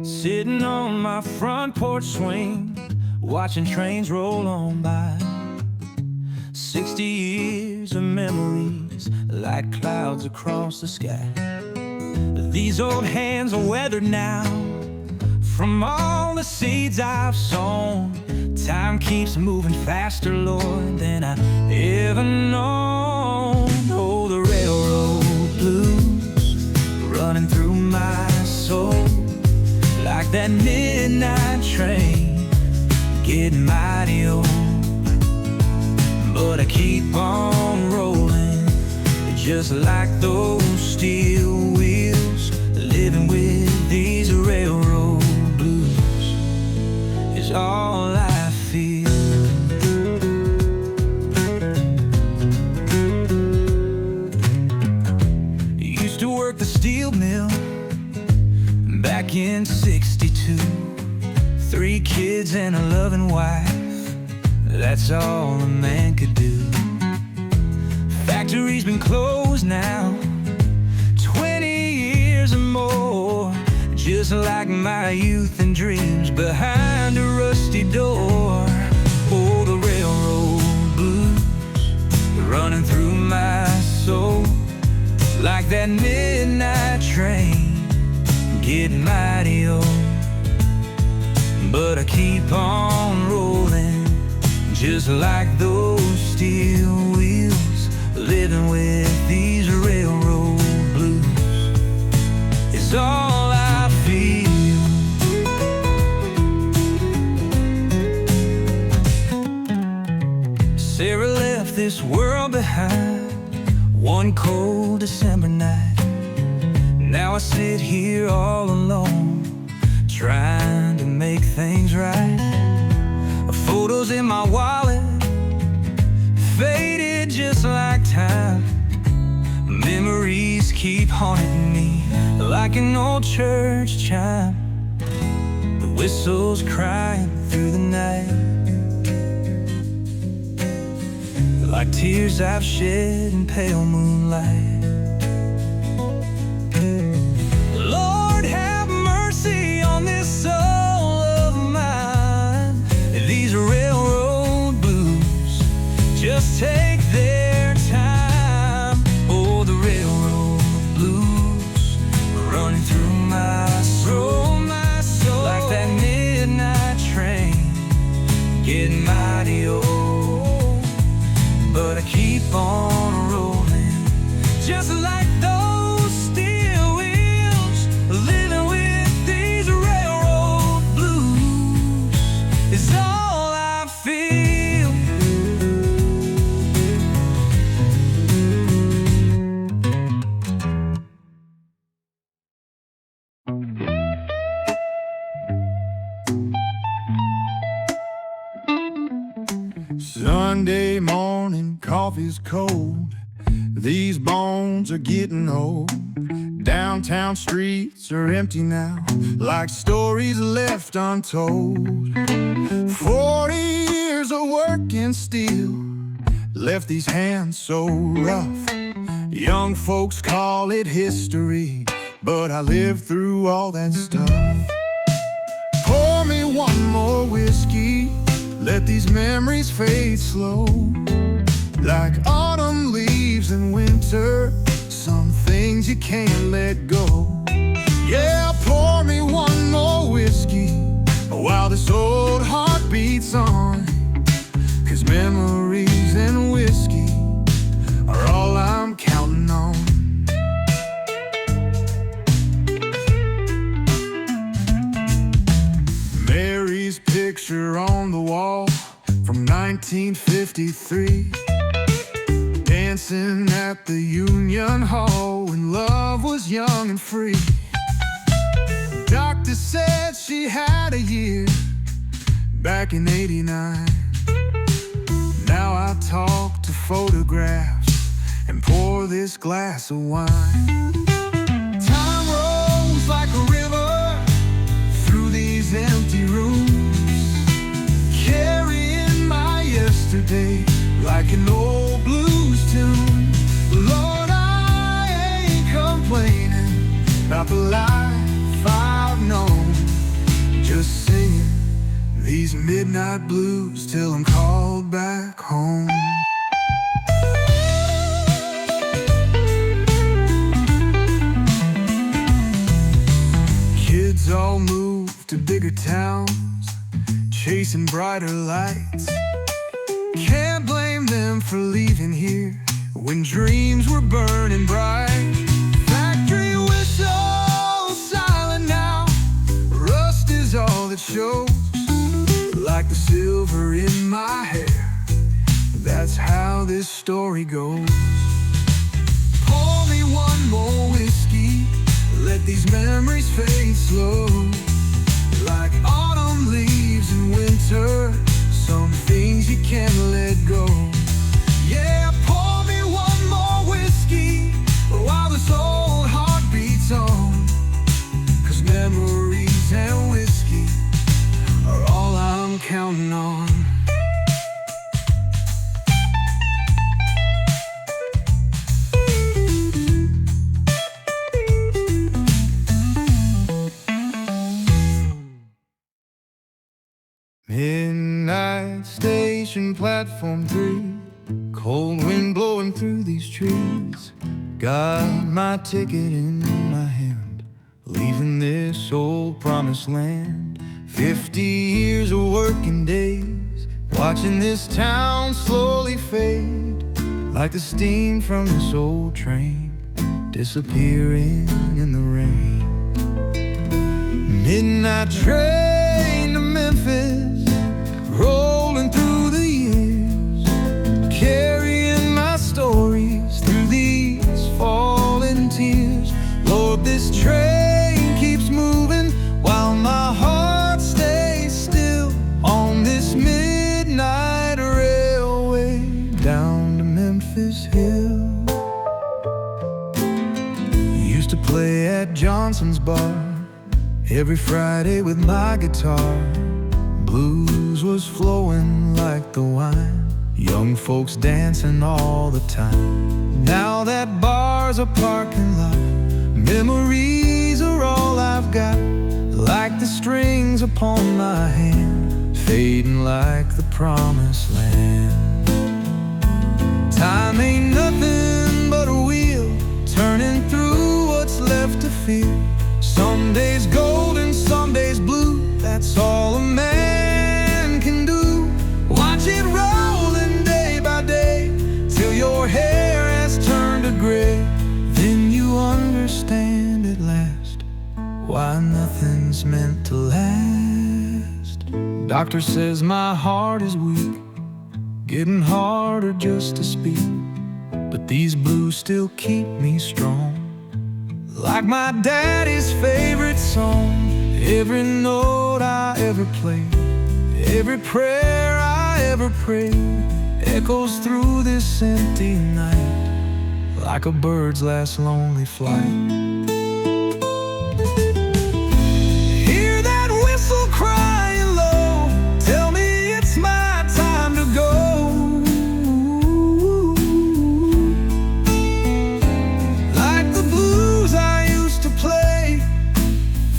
Sitting on my front porch swing, watching trains roll on by. 60 years of memories like clouds across the sky. These old hands are weathered now from all the seeds I've sown. Time keeps moving faster, Lord, than I ever known. Oh, the railroad blues running through my soul, like that midnight train getting mighty old. But I keep on rolling, just like those steel wheels, living with these railroad blues is all I feel. Used to work the steel mill back in '62. 3 kids and a loving wife, that's all a man could do. Factory's been closed now 20 years or more, just like my youth and dreams behind a rusty door. Oh, the railroad blues running through my soul, like that midnight train getting mighty old. But I keep on rolling, just like those steel wheels, living with these railroad blues is all I feel. Sarah left this world behind one cold December night. Now I sit here all alone, trying to make things right. Photos in my wallet faded just like time. Memories keep haunting me like an old church chime. The whistles crying through the night, like tears I've shed in pale moonlight. Lord, have mercy on this soul of mine. These railroad blues just take their time. Oh, the railroad blues running through my soul, like that midnight train getting mighty old. But I keep on rolling, just like those steel wheels, living with these railroad blues is all I feel. Sunday morning, coffee's cold. These bones are getting old. Downtown streets are empty now, like stories left untold. 40 years of working steel left these hands so rough. Young folks call it history, but I lived through all that stuff. Pour me one more whiskey, let these memories fade slow, like autumn leaves in winter. Some things you can't let go. Yeah, pour me one more whiskey while this old heart beats on, 'cause memories and whiskey are all I'm counting on. Mary's picture on the wall from 1953, dancing at the Union Hall when love was young and free. Doctor said she had a year back in '89. Now I talk to photographs and pour this glass of wine. Time rolls like a river through these empty rooms, carrying my yesterday like an old blues tune. Lord, I ain't complaining about the life I midnight blues till I'm called back home. Kids all moved to bigger towns, chasing brighter lights. Can't blame them for leaving here when dreams were burning bright. Factory whistles silent now, rust is all that shows. Like the silver in my hair, that's how this story goes. Pour me one more whiskey, let these memories fade slow. Like autumn leaves in winter, some things you can't let go. Yeah, pour me one more whiskey while this old heart beats on. 'Cause memories and whiskey are all I'm counting on. Midnight station, platform 3, cold wind blowing through these trees. Got my ticket in my hand, leaving this old promised land. 50 years of working days, watching this town slowly fade. Like the steam from this old train, disappearing in the rain. Midnight train to Memphis, rolling through the years, carrying my stories through these falling tears. Lord, this train keeps moving while my heart stays still on this midnight railway down to Memphis Hill. Used to play at Johnson's bar every Friday with my guitar. Blues was flowing like the wine, young folks dancing all the time. Now that bar's a parking lot, memories are all I've got. Like the strings upon my hand, fading like the promised land. Time ain't nothing but a wheel, turning through what's left to feel. Some days gold and some days blue, that's all a man can do. Watch it rolling day by day, till your hair has turned to gray. Then you understand at last why nothing's meant to last. Doctor says my heart is weak, getting harder just to speak, but these blues still keep me strong. Like my daddy's favorite song, every note I ever played, every prayer I ever prayed, echoes through this empty night, like a bird's last lonely flight. Hear that whistle crying low, tell me it's my time to go. Like the blues I used to play,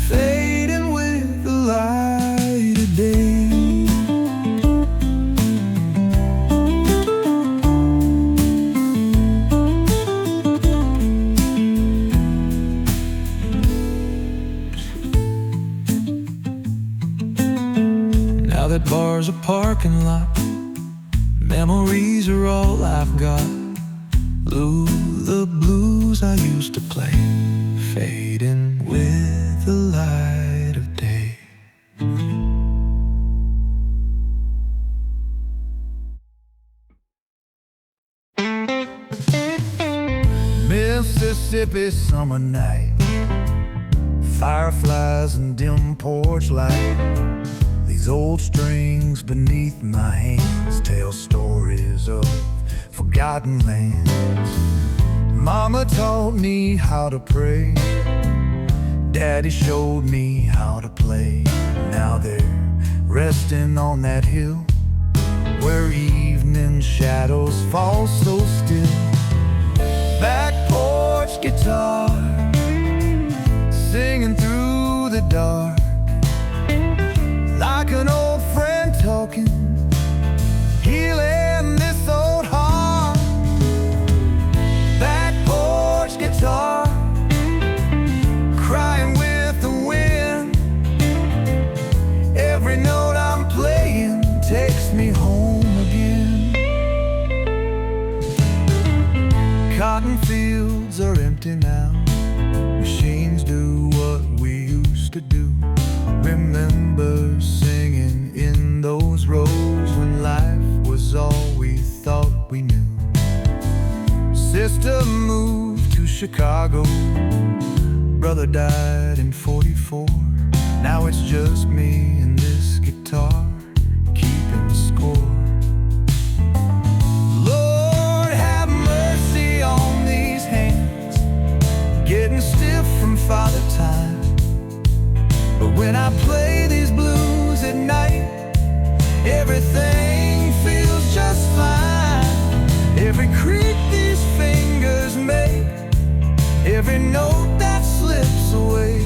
fading with the light of day. Now that bar's a parking lot, memories are all I've got. Blue, the blues I used to play, fading with the light of day. Mississippi summer night, fireflies and dim porch light. These old strings beneath my hands tell stories of forgotten lands. Mama taught me how to pray, Daddy showed me how to play. Now they're resting on that hill where evening shadows fall so still. Back porch guitar, singing through the dark, like an old friend talking used to do. Remember singing in those rows when life was all we thought we knew. Sister moved to Chicago, brother died in '44. Now it's just me and this guitar keeping score. Lord have mercy on these hands, getting stiff from Father Time. But when I play these blues at night, everything feels just fine. Every creak these fingers make, every note that slips away,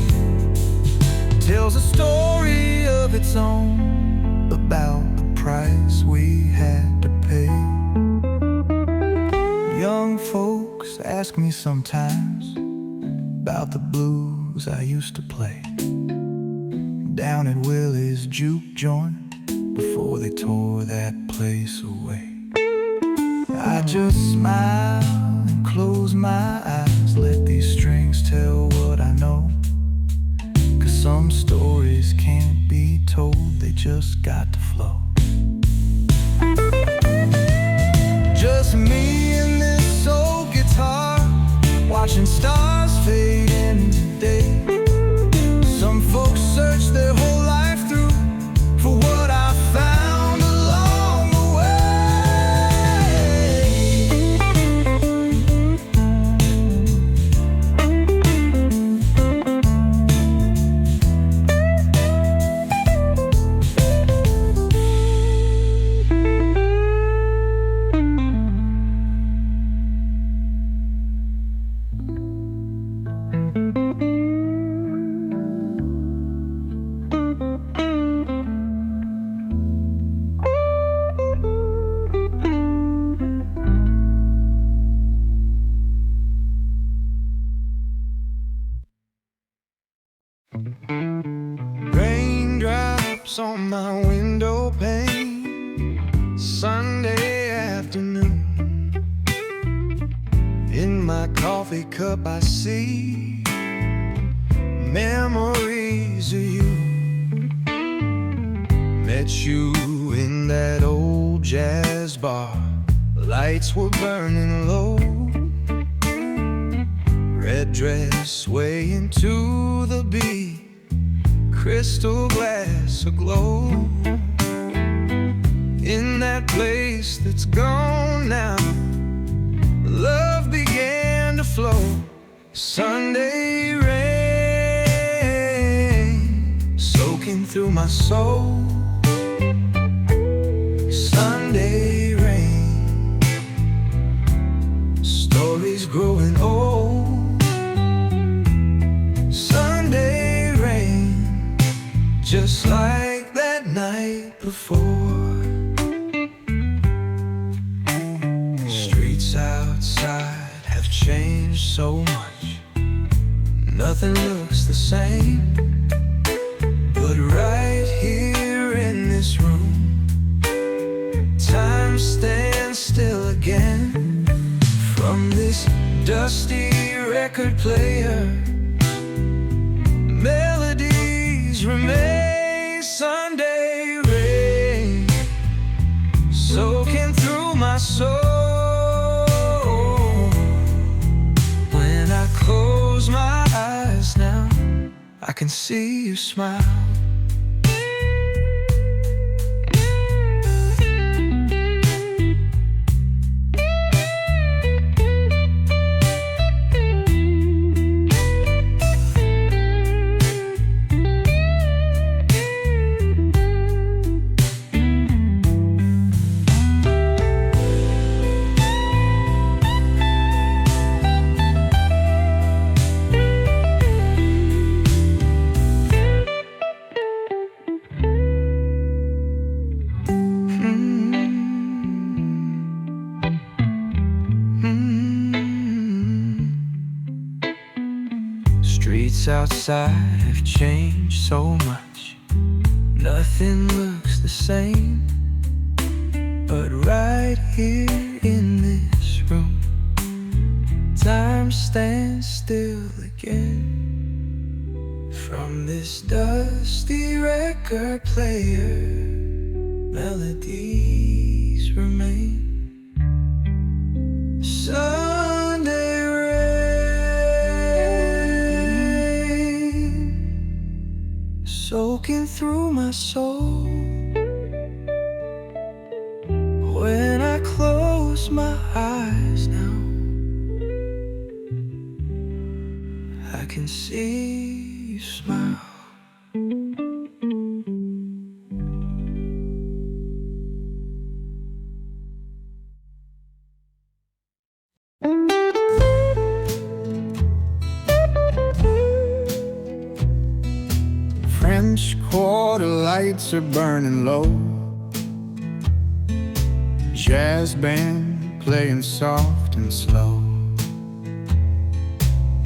tells a story of its own about the price we had to pay. Young folks ask me sometimes about the blues I used to play down at Willie's juke joint before they tore that place away. I just smile and close my eyes, let these strings tell what I know. 'Cause some stories can't be told, they just got to flow. Just me and this old guitar, watching stars fade into day. Some folks search their whole life through for what I found along the Raindrops on my window pane, Sunday afternoon. In my coffee cup I see memories of you. Met you in that old jazz bar, lights were burning low, red dress swaying to the beat, crystal glass aglow. In that place that's gone now, love began to flow. Sunday rain soaking through my soul. Sunday rain, stories growing old. Sunday rain, just like that night before. Streets outside have changed so much, nothing looks the same. But right here in this room, time stands still again. From this dusty record player, melodies remain. Sunday rain soaking through my soul. When I close my eyes now, I can see you smile. Streets outside have changed so much, nothing looks the same. But right here in this room, time stands still again. From this dusty record player, melodies remain. Sunday rain soaking through my soul. When I close my eyes now, I can see you smile. French Quarter lights are burning low. Jazz band playing soft and slow.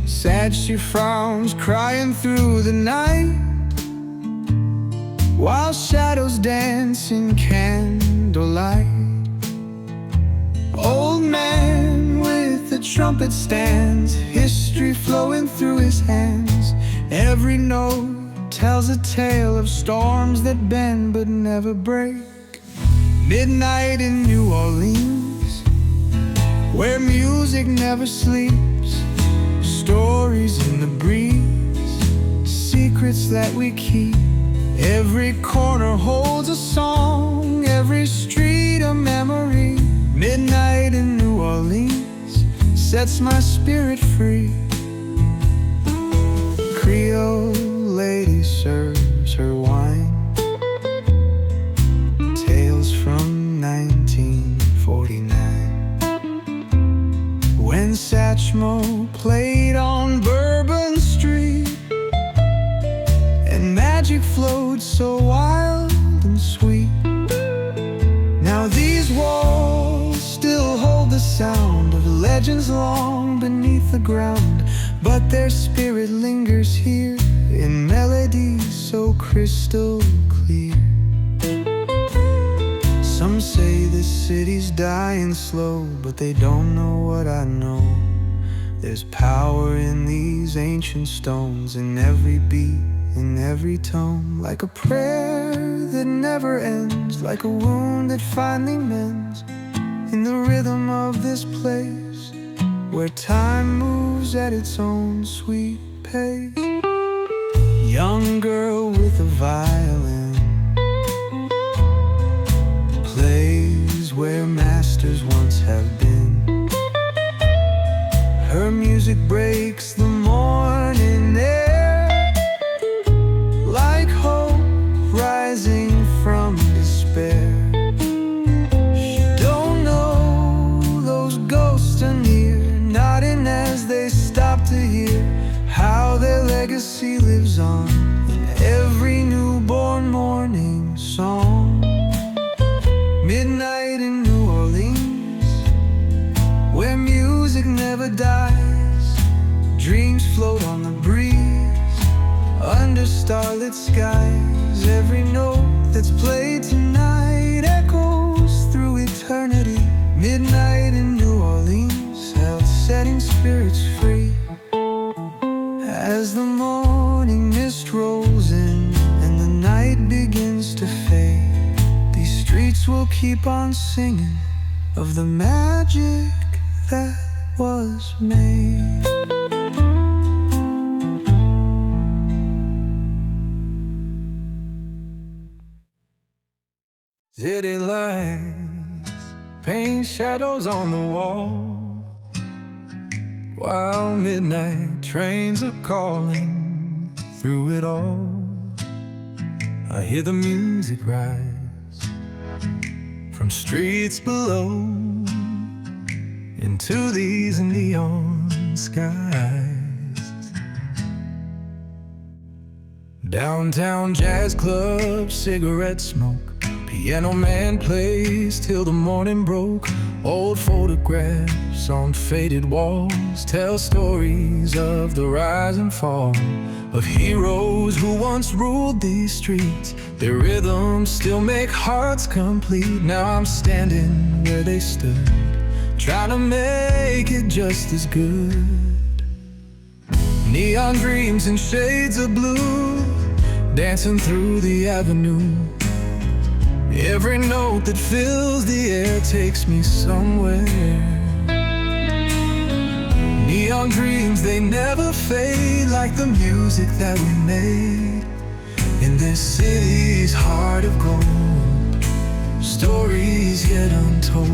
Sad she frowns, crying through the night, while shadows dance in candlelight. Old man with the trumpet stands, history flowing through his hands. Every note tells a tale of storms that bend but never break. Midnight in New Orleans, where music never sleeps. Stories in the breeze, secrets that we keep. Every corner holds a song, every street a memory. Midnight in New Orleans sets my spirit free. Creole lady serves her wine, tales from 1949, when Satchmo played on Bourbon Street, and magic flowed so wild and sweet. Now these walls still hold the sound of legends long beneath the ground, but their spirit lingers here in melodies so crystal clear. Some say this city's dying slow, but they don't know what I know. There's power in these ancient stones, in every beat, in every tone. Like a prayer that never ends, like a wound that finally mends. In the rhythm of this place, where time moves at its own sweet pace. Young girl with a violin plays where masters once have been. Her music breaks the morning air, like hope rising from despair. She don't know those ghosts are near, nodding as they stop to hear how their legacy lives on in every newborn morning song. Midnight in New Orleans, where music never dies. Dreams float on the breeze, under starlit skies. Every note that's played tonight echoes through eternity. Midnight in New Orleans, held setting spirits free. As the morning mist rolls in and the night begins to fade, these streets will keep on singing of the magic that was made. City lights paint shadows on the wall, while midnight trains are calling through it all. I hear the music rise from streets below into these neon skies. Downtown jazz club, cigarette smoke, piano man plays till the morning broke. Old photographs on faded walls tell stories of the rise and fall of heroes who once ruled these streets. Their rhythms still make hearts complete. Now I'm standing where they stood, trying to make it just as good. Neon dreams and shades of blue, dancing through the avenue. Every note that fills the air takes me somewhere. Neon dreams, they never fade, like the music that we made in this city's heart of gold. Stories yet untold.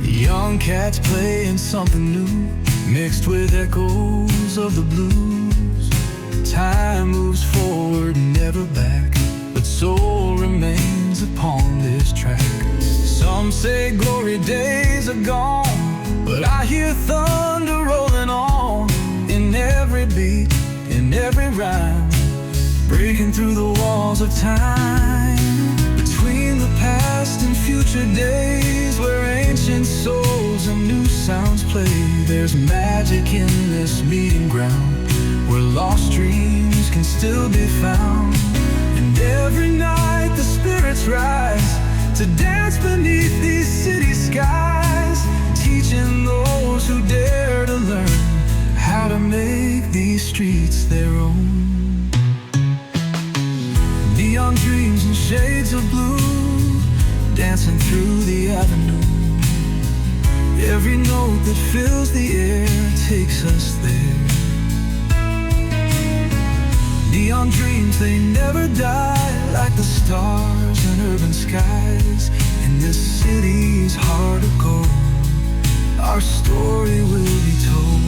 Young cats playing something new, mixed with echoes of the blues. Time moves forward, never back, but soul remains upon this track. Some say glory days are gone, but I hear thunder rolling on. In every beat, in every rhyme, breaking through the walls of time. Between the past and future days, where ancient souls and new sounds play, there's magic in this meeting ground, where lost dreams can still be found. And every night the spirits rise to dance beneath these city skies, teaching those who dare to learn how to make these streets their own. Neon dreams and shades of blue, dancing through the avenue. Every note that fills the air takes us there. Neon dreams, they never die, like the stars in urban skies. In this city's heart of gold, our story will be told.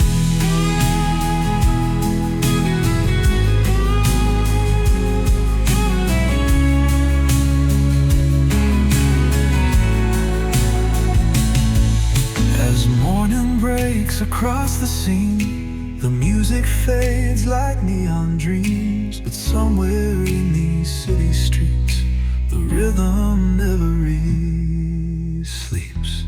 As morning breaks across the scene, the music fades like neon dreams. But somewhere in these city streets, the rhythm never really sleeps.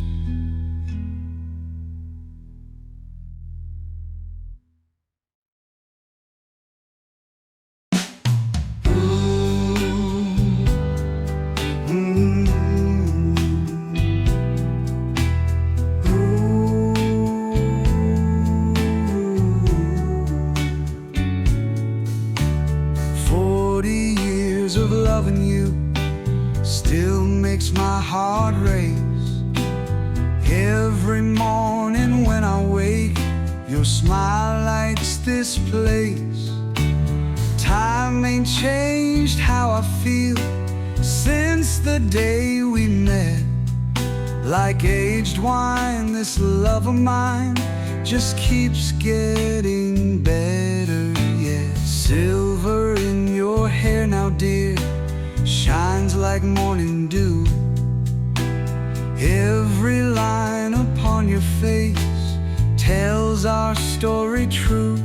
Of loving you still makes my heart race. Every morning when I wake, your smile lights this place. Time ain't changed how I feel since the day we met. Like aged wine, this love of mine just keeps getting better. Yeah, silver in your hair now, dear, shines like morning dew. Every line upon your face tells our story true.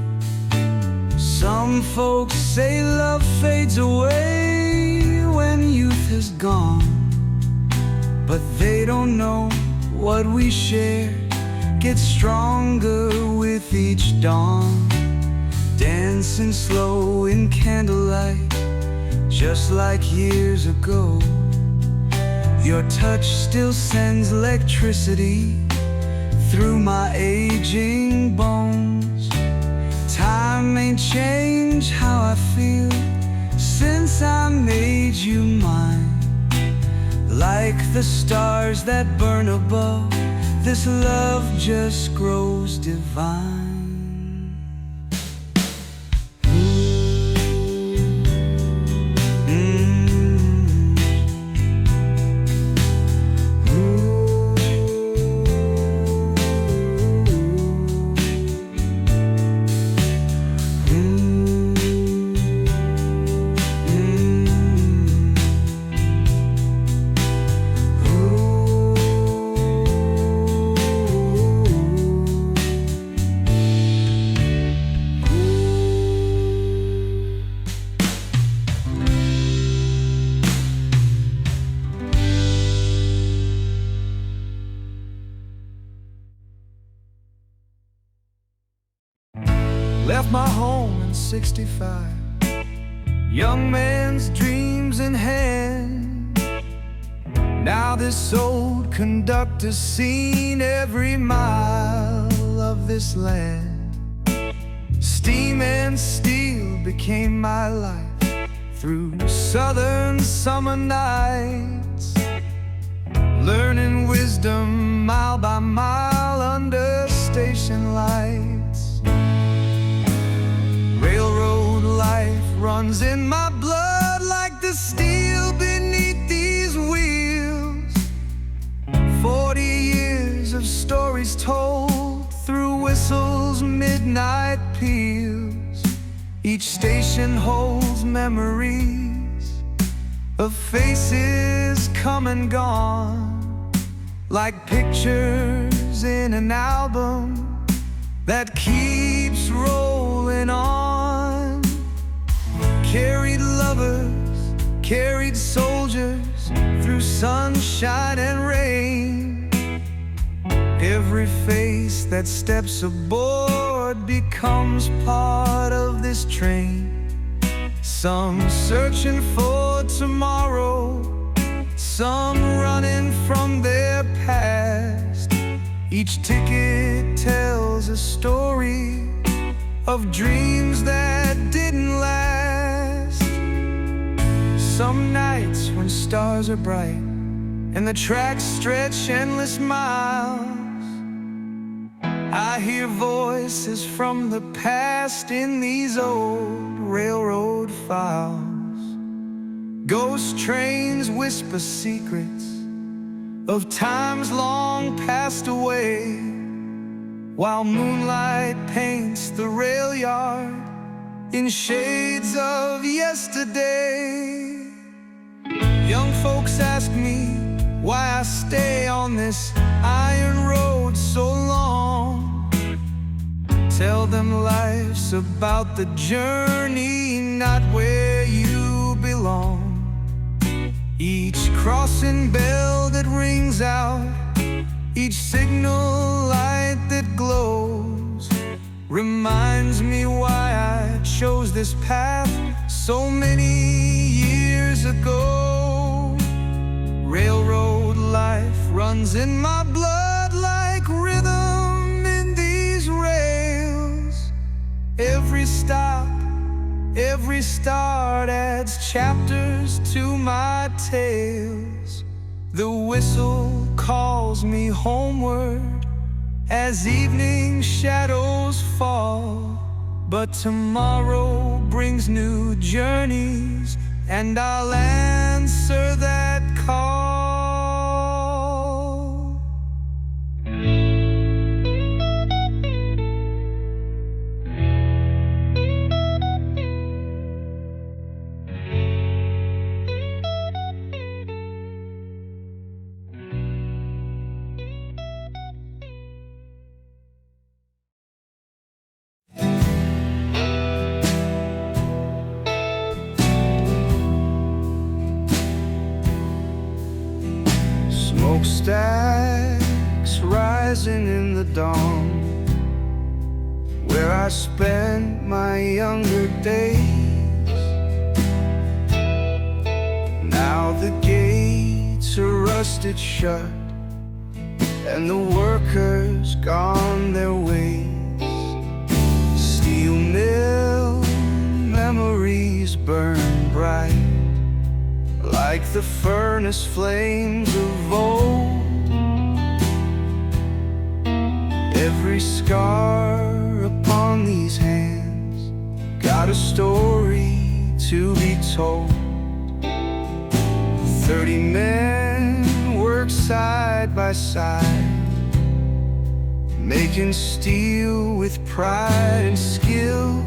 Some folks say love fades away when youth is gone, but they don't know what we share gets stronger with each dawn. Dancing slow in candlelight, just like years ago. Your touch still sends electricity through my aging bones. Time ain't changed how I feel since I made you mine. Like the stars that burn above, this love just grows divine. Left my home in '65, young man's dreams in hand. Now this old conductor's seen every mile of this land. Steam and steel became my life through southern summer nights, learning wisdom mile by mile under station lights. Railroad life runs in my blood like the steel beneath these wheels. 40 years of stories told through whistles, midnight peals. Each station holds memories of faces come and gone, like pictures in an album that keeps rolling on. Carried lovers, carried soldiers through sunshine and rain. Every face that steps aboard becomes part of this train. Some searching for tomorrow, some running from their past. Each ticket tells a story of dreams that didn't last. Some nights when stars are bright and the tracks stretch endless miles, I hear voices from the past in these old railroad files. Ghost trains whisper secrets of times long passed away, while moonlight paints the rail yard in shades of yesterday. Young folks ask me why I stay on this iron road so long. Tell them life's about the journey, not where you belong. Each crossing bell that rings out, each signal light that glows, reminds me why I chose this path so many years ago. Railroad life runs in my blood like rhythm in these rails. Every stop, every start adds chapters to my tales. The whistle calls me homeward as evening shadows fall, but tomorrow brings new journeys, and I'll answer that call. Smokestacks rising in the dawn, where I spent my younger days. Now the gates are rusted shut, and the workers gone their ways. Steel mill memories burn bright, like the furnace flames of old. Every scar upon these hands got a story to be told. 30 men work side by side, making steel with pride and skill.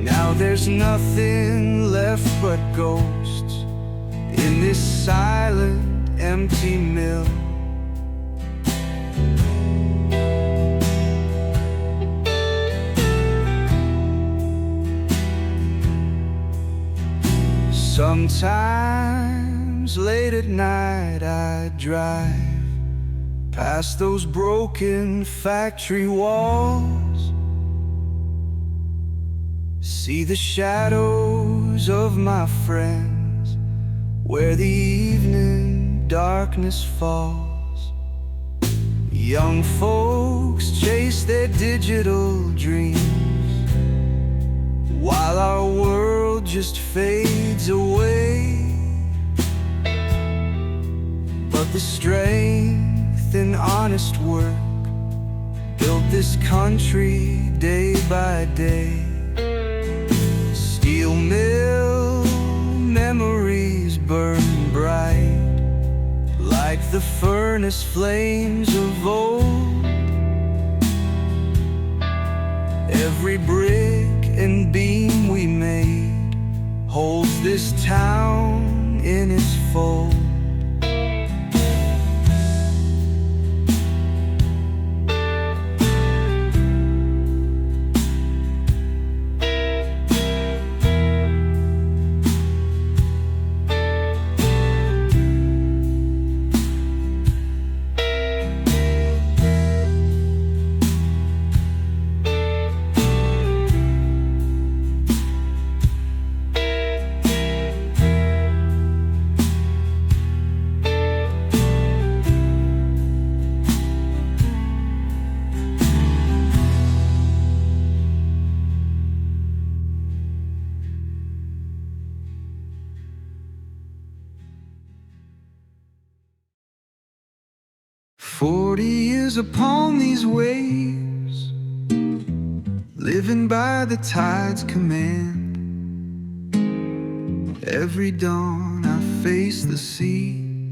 Now there's nothing left but ghosts in this silent, empty mill. Sometimes late at night I drive past those broken factory walls, see the shadows of my friends where the evening darkness falls. Young folks chase their digital dreams while our world just fades away. But the strength and honest work built this country day by day. Steel mill memories burn bright like the furnace flames of old. Every brick and beam we made holds this town in its fold. Years upon these waves, living by the tide's command. Every dawn I face the sea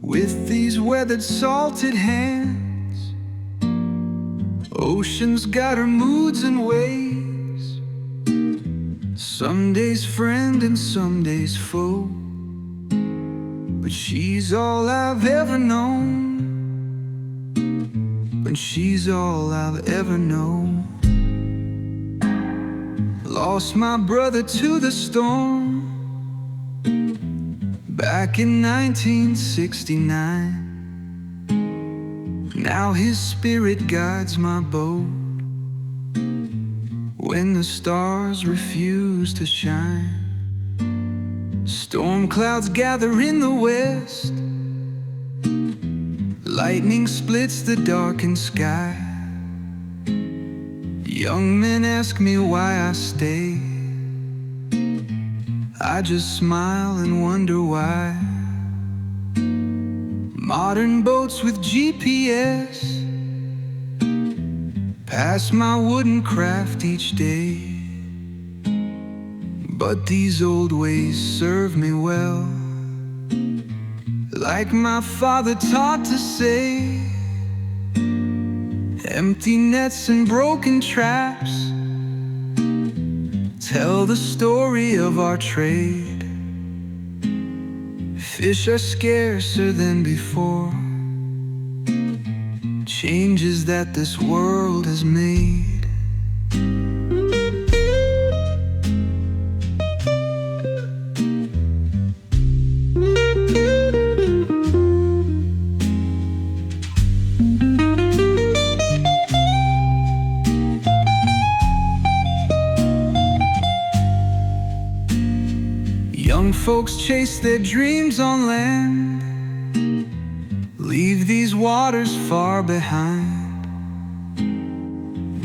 with these weathered salted hands. Ocean's got her moods and ways, some days friend and some days foe, but she's all I've ever known. And she's all I'll ever know. Lost my brother to the storm back in 1969. Now his spirit guides my boat when the stars refuse to shine. Storm clouds gather in the west, lightning splits the darkened sky. Young men ask me why I stay. I just smile and wonder why. Modern boats with GPS pass my wooden craft each day, but these old ways serve me well. Like my father taught to say, empty nets and broken traps tell the story of our trade. Fish are scarcer than before, changes that this world has made. Young folks chase their dreams on land, leave these waters far behind.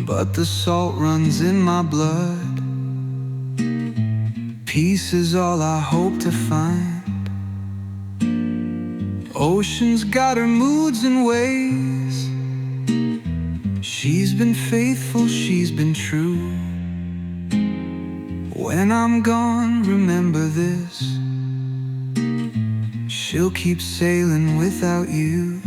But the salt runs in my blood, peace is all I hope to find. Ocean's got her moods and ways, she's been faithful, she's been true. When I'm gone, remember this, she'll keep sailing without you.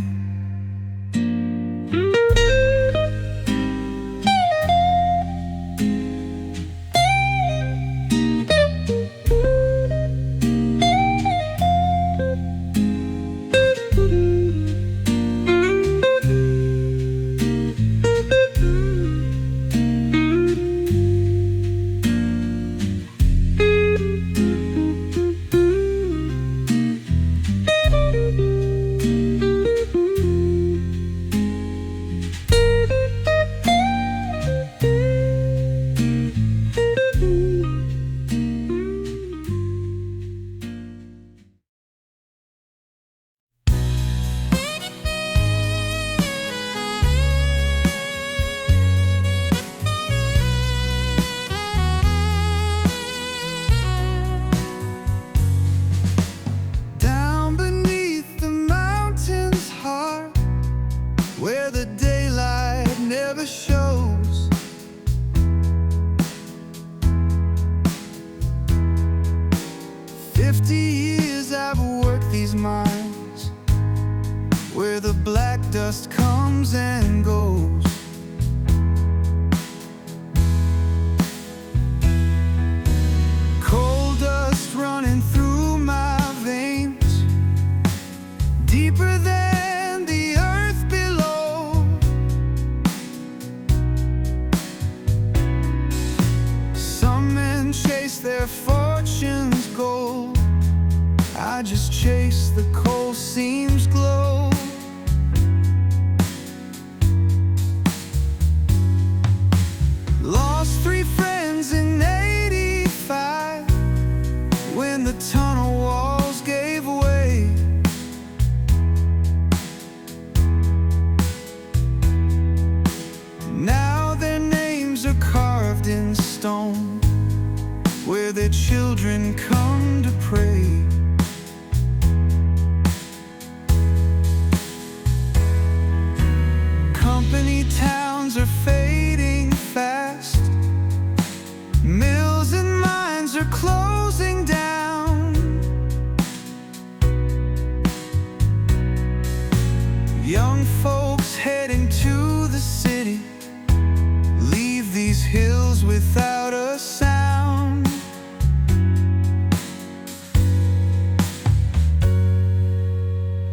dust comes and goes. Coal dust running through my veins, deeper than the earth below. Some men chase their fortunes gold, I just chase the coal seams glow. Lost 3 friends in '85 when the tunnel walls gave way. Now their names are carved in stone where their children come to pray. Company towns are fading fast, mills and mines are closing down. Young folks heading to the city leave these hills without a sound.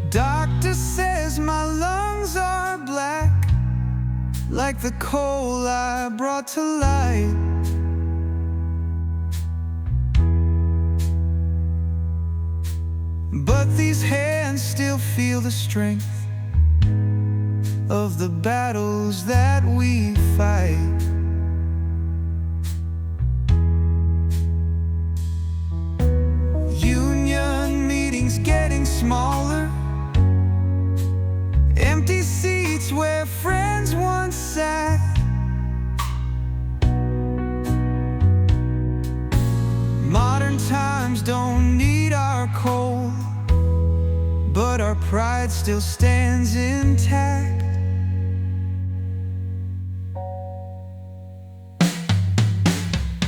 Doctor says my lungs are black, like the coal I brought to light. But these hands still feel the strength of the battles that we fight. Union meetings getting smaller, empty seats where friends once sat. Modern times don't need our coal, but our pride still stands intact.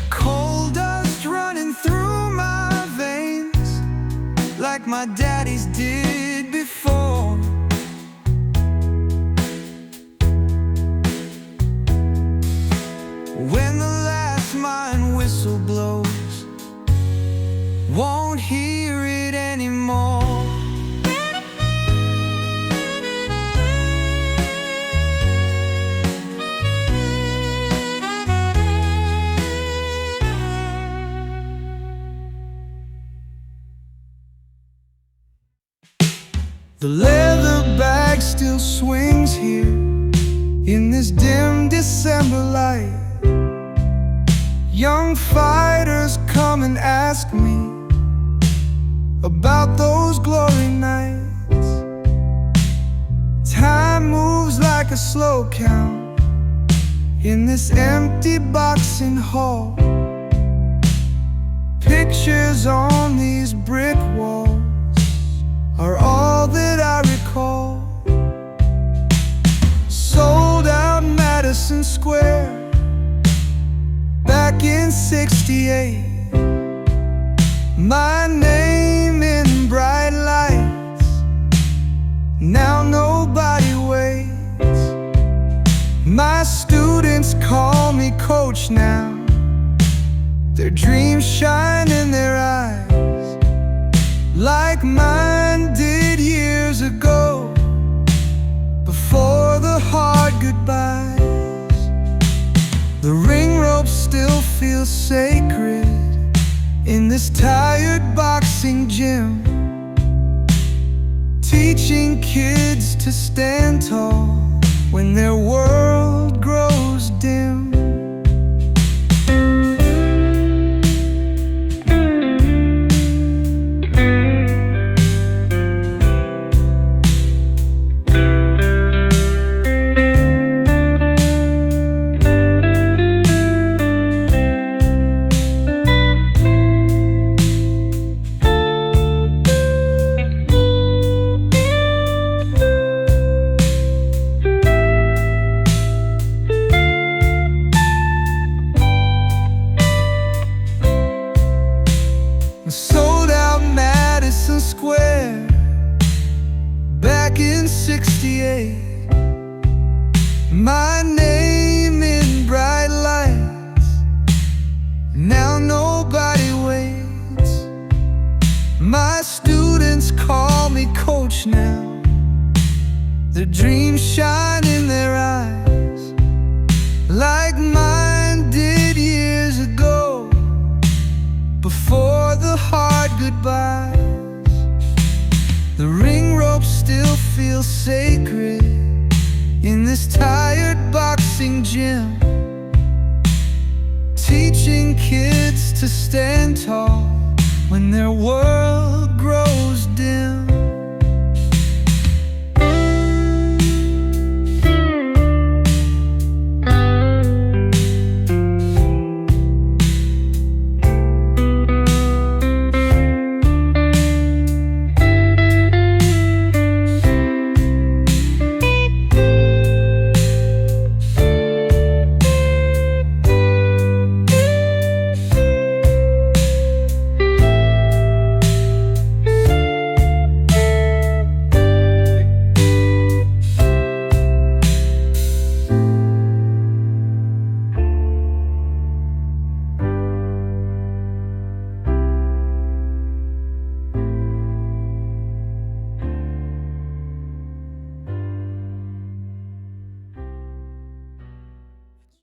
Coal dust running through my veins, like my daddy's did before. When the last mine whistle blows, won't hear it anymore. The leather bag still swings here in this dim December light. Young fighters come and ask me about those glory nights. Time moves like a slow count in this empty boxing hall. Pictures on these brick walls are all that I recall. Sold out Madison Square back in '68. My name in bright lights, now nobody waits. My students call me coach now, their dreams shine in their eyes, like mine did years ago, before the hard goodbyes. The ring rope still feels sacred in this tired boxing gym, teaching kids to stand tall when their world grows dim. Porch now. Their dreams shine in their eyes like mine did years ago, before the hard goodbyes. The ring rope still feels sacred in this tired boxing gym, teaching kids to stand tall when their world